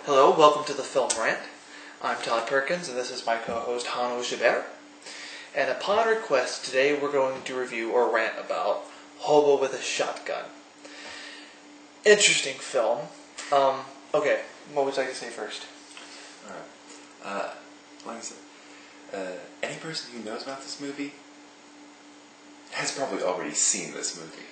Hello, welcome to the Film Rant. I'm Todd Perkins, and this is my co-host Hanno. And upon request, today we're going to review or rant about Hobo with a Shotgun. Interesting film. Okay, what would you like to say first? Alright. Like I said, any person who knows about this movie has probably already seen this movie.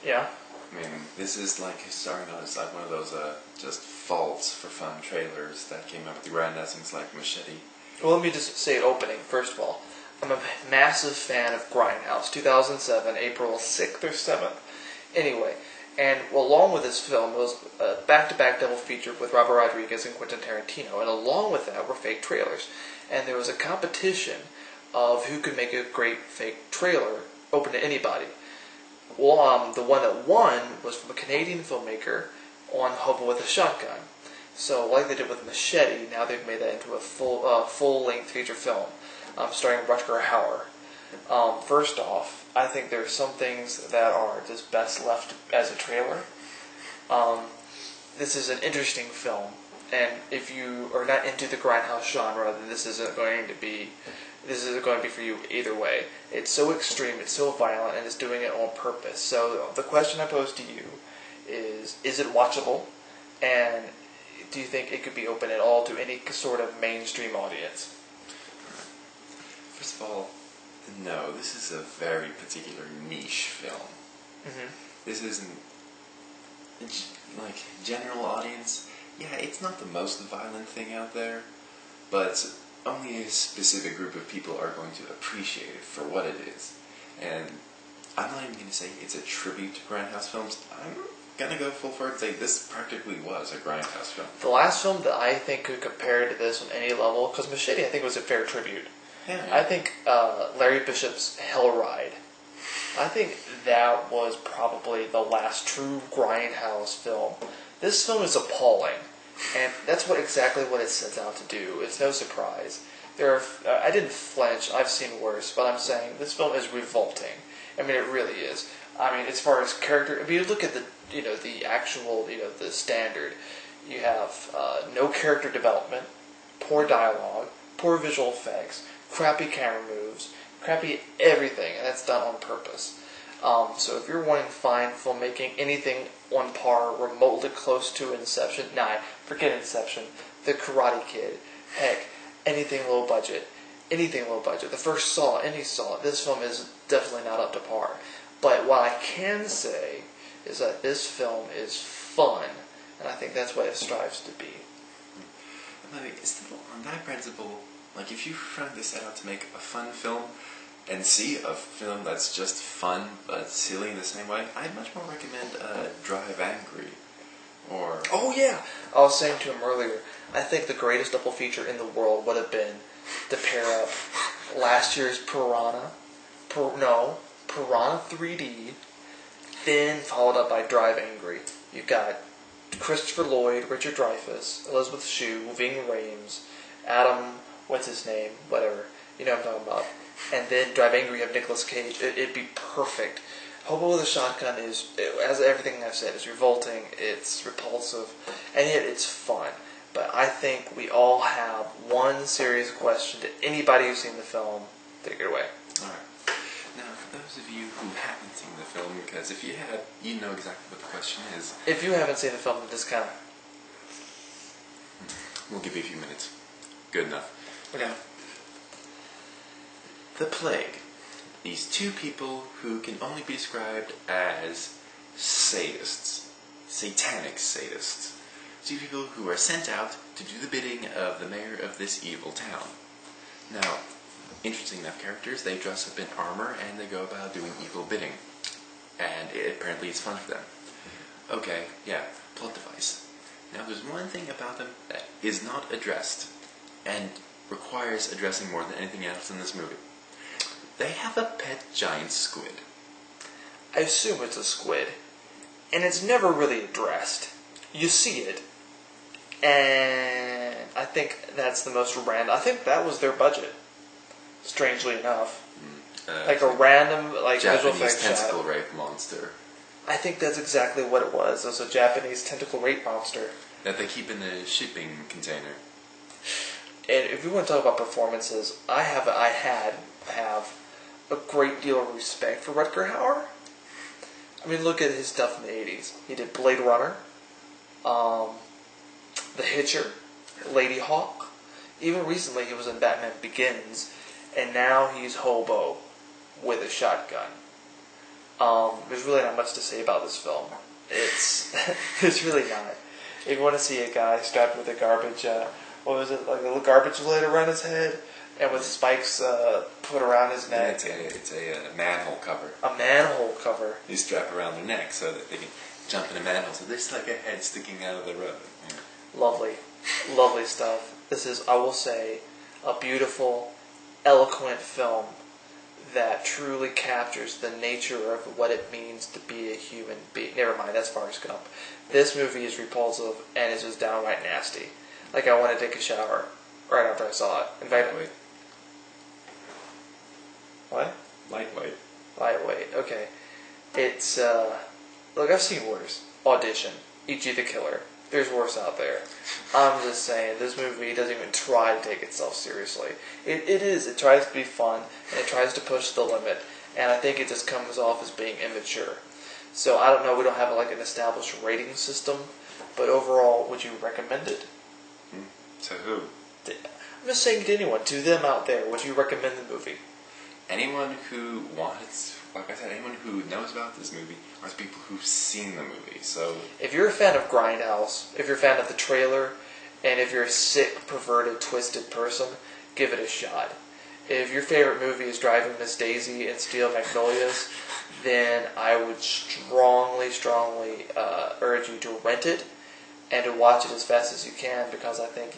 Yeah. I mean, this is like starting out as like one of those just faults for fun trailers that came out with the Grindhouse, things like Machete. Well, let me just say it opening, first of all. I'm a massive fan of Grindhouse, 2007, April 6th or 7th. Anyway, and along with this film, it was a back-to-back double feature with Robert Rodriguez and Quentin Tarantino, and along with that were fake trailers. And there was a competition of who could make a great fake trailer open to anybody. Well, the one that won was from a Canadian filmmaker on Hobo with a Shotgun. So, like they did with Machete, now they've made that into a full-length feature film, starring Rutger Hauer. First off, I think there are some things that are just best left as a trailer. This is an interesting film, and if you are not into the Grindhouse genre, then this isn't going to be for you either way. It's so extreme, it's so violent, and it's doing it on purpose. So the question I pose to you is it watchable? And do you think it could be open at all to any sort of mainstream audience? First of all, no, this is a very particular niche film. Mm-hmm. This isn't, like, general audience. Yeah, it's not the most violent thing out there, but only a specific group of people are going to appreciate it for what it is. And I'm not even going to say it's a tribute to Grindhouse films. I'm going to go full forward and say this practically was a Grindhouse film. The last film that I think could compare to this on any level, because Machete I think was a fair tribute. Yeah. I think Larry Bishop's Hell Ride, I think that was probably the last true Grindhouse film. This film is appalling. And that's exactly what it sets out to do. It's no surprise. I didn't flinch. I've seen worse, but I'm saying this film is revolting. I mean, it really is. I mean, as far as character, if you look at the actual, the standard, you have no character development, poor dialogue, poor visual effects, crappy camera moves, crappy everything, and that's done on purpose. So if you're wanting fine filmmaking, anything on par, remotely close to Inception, forget Inception, The Karate Kid, heck, anything low budget. The first Saw, any Saw, this film is definitely not up to par. But what I can say is that this film is fun, and I think that's what it strives to be. On that principle, like if you're trying to set out to make a fun film, and see a film that's just fun but silly in the same way, I'd much more recommend Drive Angry. Or oh yeah, I was saying to him earlier, I think the greatest double feature in the world would have been to pair up last year's Piranha 3D, then followed up by Drive Angry. You've got Christopher Lloyd, Richard Dreyfuss, Elizabeth Shue, Ving Rhames, Adam, what's his name, whatever, you know what I'm talking about. And then Drive Angry, you have Nicolas Cage. It'd be perfect. Hobo with a Shotgun has everything I've said. It's revolting, it's repulsive, and yet it's fun. But I think we all have one serious question to anybody who's seen the film. Take it away. Alright. Now, for those of you who haven't seen the film, because if you had, you know exactly what the question is. If you haven't seen the film, then just kind of... We'll give you a few minutes. Good enough. Okay. The Plague. These two people who can only be described as sadists. Satanic sadists. Two people who are sent out to do the bidding of the mayor of this evil town. Now, interesting enough characters, they dress up in armor and they go about doing evil bidding. And apparently it's fun for them. Okay, yeah, plot device. Now there's one thing about them that is not addressed, and requires addressing more than anything else in this movie. They have a pet giant squid. I assume it's a squid. And it's never really addressed. You see it. And I think that's the most random. I think that was their budget. Strangely enough. Like a random visual Japanese effects tentacle shot. rape monster. I think that's exactly what it was. It was a Japanese tentacle rape monster. That they keep in the shipping container. And if you want to talk about performances, I have a great deal of respect for Rutger Hauer. I mean, look at his stuff in the 80s. He did Blade Runner, The Hitcher, Lady Hawk. Even recently he was in Batman Begins, and now he's Hobo with a shotgun. There's really not much to say about this film. There's really not. If you want to see a guy strapped with a garbage, what was it, like a little garbage lid around his head, and with spikes put around his neck. It's a manhole cover. A manhole cover. You strap around their neck so that they can jump in a manhole. So there's like a head sticking out of the road. Yeah. Lovely. Lovely stuff. This is, I will say, a beautiful, eloquent film that truly captures the nature of what it means to be a human being. Never mind, that's Forrest Gump. This movie is repulsive and is just downright nasty. Like, I want to take a shower right after I saw it. In fact, Lightweight. What? Lightweight. Lightweight, okay. It's, look, I've seen worse. Audition. E.G. the Killer. There's worse out there. I'm just saying, this movie doesn't even try to take itself seriously. It tries to be fun, and it tries to push the limit, and I think it just comes off as being immature. So, I don't know, we don't have like an established rating system, but overall, would you recommend it? To who? I'm just saying to anyone, to them out there, would you recommend the movie? Anyone who wants, like I said, anyone who knows about this movie are people who've seen the movie. So if you're a fan of Grindhouse, if you're a fan of the trailer, and if you're a sick, perverted, twisted person, give it a shot. If your favorite movie is Driving Miss Daisy and Steel Magnolias, then I would strongly urge you to rent it and to watch it as fast as you can, because I think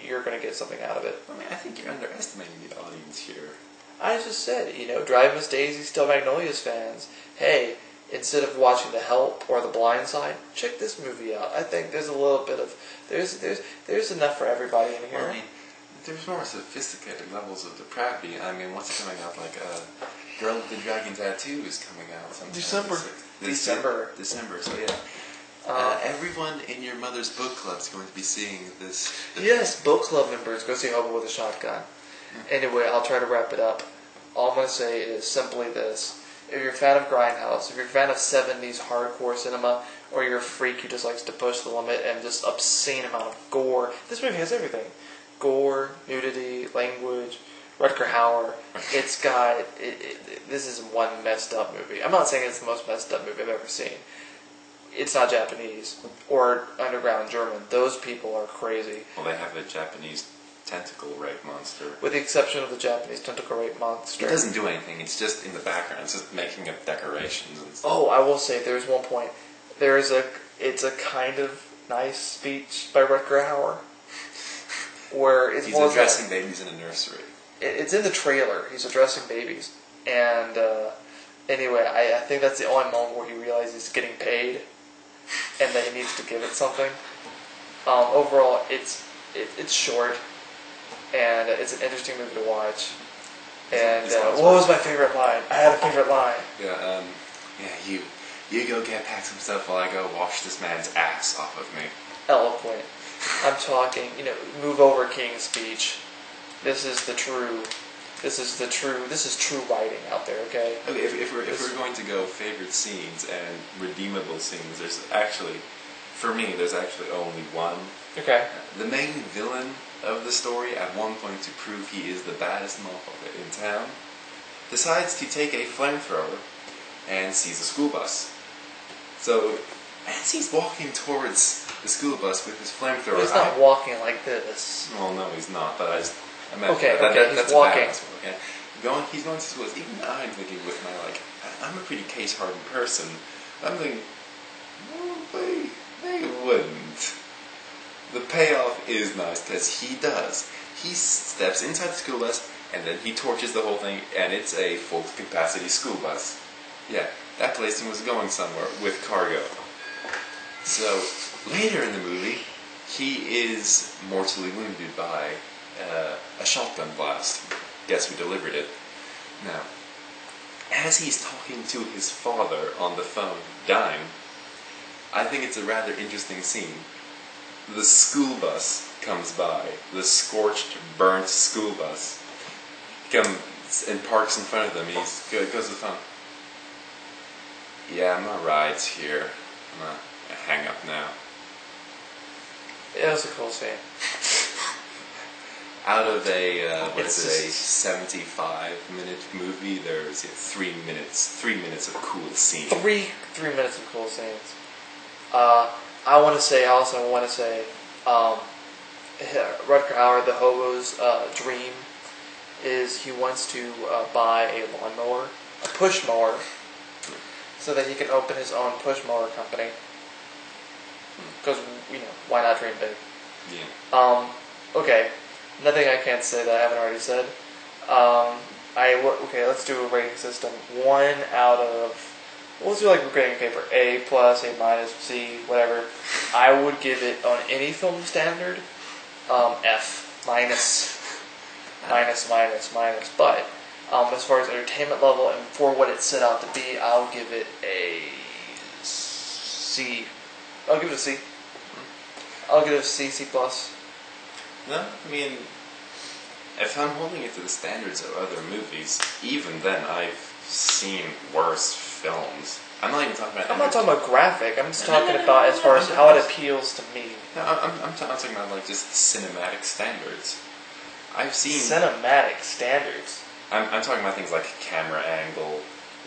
you're going to get something out of it. I mean, I think you're underestimating the audience here. I just said, Driving Miss Daisy, Steel Magnolias fans, hey, instead of watching The Help or The Blind Side, check this movie out. I think there's a little bit of there's enough for everybody in here. Well, I mean, there's more sophisticated levels of depravity. I mean, what's coming out? Like Girl with the Dragon Tattoo is coming out sometime. December. So yeah. Everyone in your mother's book club is going to be seeing this. Yes, book club members, go see Hobo with a Shotgun. Anyway, I'll try to wrap it up. All I'm going to say is simply this. If you're a fan of Grindhouse, if you're a fan of 70s hardcore cinema, or you're a freak who just likes to push the limit and just obscene amount of gore, this movie has everything. Gore, nudity, language, Rutger Hauer. It's got... this is one messed up movie. I'm not saying it's the most messed up movie I've ever seen. It's not Japanese or underground German. Those people are crazy. Well, they have a Japanese tentacle rape monster. With the exception of the Japanese tentacle rape monster. It doesn't do anything. It's just in the background. It's just making up decorations and stuff. Oh, I will say, there's one point. It's a kind of nice speech by Rutger Hauer, where it's he's addressing babies in a nursery. It's in the trailer. He's addressing babies, and anyway, I think that's the only moment where he realizes he's getting paid, and that he needs to give it something. Overall, it's short, and it's an interesting movie to watch. And what was my favorite line? I had a favorite line. Yeah, you go get pack some stuff while I go wash this man's ass off of me. Eloquent. I'm talking, move over King speech. This is true writing out there, okay? Okay, if we're going to go favorite scenes and redeemable scenes, there's actually only one. Okay. The main villain of the story, at one point to prove he is the baddest motherfucker in town, decides to take a flamethrower and sees a school bus. So, as he's walking towards the school bus with his flamethrower... He's not walking like this. Well, no, he's not, but I meant... Okay, that's he's walking. Okay? He's going to school. Even I'm thinking with my, I'm a pretty case-hardened person. I'm thinking, well, they wouldn't. The payoff is nice, because he does. He steps inside the school bus, and then he torches the whole thing, and it's a full-capacity school bus. Yeah, that place was going somewhere with cargo. So, later in the movie, he is mortally wounded by a shotgun blast. Guess who delivered it? Now, as he's talking to his father on the phone, dying, I think it's a rather interesting scene. The school bus comes by, the scorched, burnt school bus, comes and parks in front of them. He goes to the phone. Yeah, my ride's here. I'm gonna hang up now. It was a cool scene. Out of a 75-minute movie, there's 3 minutes of cool scenes. Three minutes of cool scenes. I also want to say, Rutger Hauer, the Hobo's dream is he wants to buy a lawnmower, a push mower, so that he can open his own push mower company. Because, why not dream big? Yeah. Okay, nothing I can't say that I haven't already said. Okay, let's do a rating system. 1 out of, let's do like a grading paper, A+, A-, C, whatever. I would give it on any film standard, F, minus. But as far as entertainment level and for what it set out to be, I'll give it a C. I'll give it a C. I'll give it a C, C+. No, I mean, if I'm holding it to the standards of other movies, even then I've seen worse films. I'm not even talking about. I'm not talking about graphic. I'm just talking about as far as how it appeals to me. No, I'm talking about like just cinematic standards. I've seen cinematic standards. I'm talking about things like camera angle,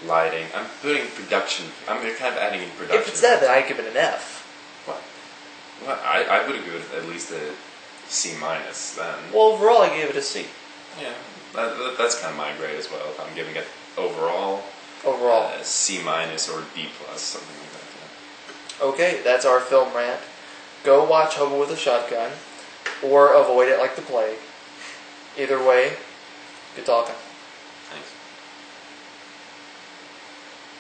lighting. I'm putting production. I'm kind of adding in production. If it's that, then I give it an F. What? Well, I would give it at least a C- then. Well, overall, I gave it a C. Yeah, that's kind of my grade as well. If I'm giving it overall, C- or B+, something like that. Yeah. Okay, that's our film rant. Go watch Hobo with a Shotgun, or avoid it like the plague. Either way, good talking. Thanks.